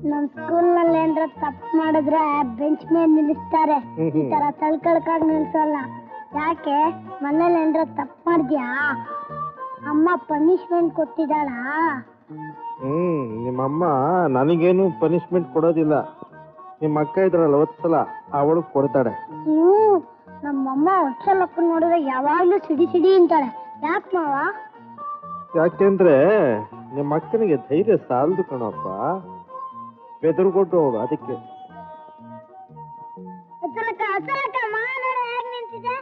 ನಮ್ ಸ್ಕೂಲ್ ನಲ್ಲಿ ಏನ್ರ ತಪ್ಪು ಮಾಡಿದ್ರೆ ಬೆಂಚ್ ಮೇಲೆ ನಿಲ್ಲಿಸ್ತಾರೆ. ಈ ತರ ತಳ್ಕಳ್ಕಾಗ್ ನಿಲ್ಸಲ್ಲ. ಯಾಕೆ ಮನೇಲಿ ಏನ್ರ ತಪ್ಪು ಮಾಡಿದ್ಯಾ? ಅಮ್ಮ ಪನಿಷ್ಮೆಂಟ್ ಕೊಟ್ಟಿದ್ದಾಳ? ನಿಮ್ಮಮ್ಮ ನನಗೇನು ಪನಿಷ್ಮೆಂಟ್ ಕೊಡೋದಿಲ್ಲ. ನಿಮ್ಮ ಅಕ್ಕ ಇದ್ರಲ್ಲ ಒತ್ಸಲ ಅವಳು ಕೊಡ್ತಾಳೆ. ನಮ್ಮಮ್ಮ ಒತ್ಸಲಕ್ಕ ನೋಡಿದ್ರೆ ಯಾವಾಗ್ಲೂ ಸಿಡಿ ಸಿಡಿ ಅಂತಾಳೆ. ಯಾಕೆ ಮಾವ? ಯಾಕೆಂದ್ರೆ ನಿಮ್ಮ ಅಕ್ಕನಿಗೆ ಧೈರ್ಯ ಸಾಲದು ಕಣಪ್ಪ, ಬೆದರ್ಕೊಟ್ಟು ಅವಳು. ಅದಕ್ಕೆ ನಿಂತಿದೆ.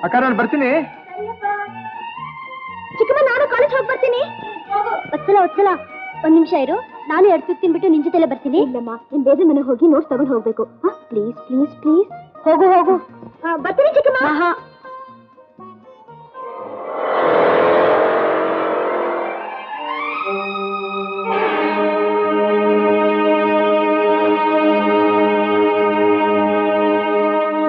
ಅಕ್ಕ ನಾನು ಬರ್ತೀನಿ. ಚಿಕ್ಕಮ್ಮ ನಾನು ಕಾಲೇಜ್ ಹೋಗಿ ಬರ್ತೀನಿ. ಒತ್ಸಲ ಒಂದ್ ನಿಮಿಷ ಇರು, ನಾನು 2 ಸುತ್ತು ತಿನ್ಬಿಟ್ಟು ನಿನ್ ಜೊತೆಲೆ ಬರ್ತೀನಿ. ಇಲ್ಲಮ್ಮ, ನಿನ್ ಬೇರೆ ಮನೆಗೆ ಹೋಗಿ ನೋಟ್ಸ್ ತಗೊಂಡು ಹೋಗ್ಬೇಕು. ಪ್ಲೀಸ್ ಪ್ಲೀಸ್ ಪ್ಲೀಸ್ ಹೋಗು ಹೋಗು. ಬರ್ತೀನಿ ಚಿಕ್ಕಮ್ಮ.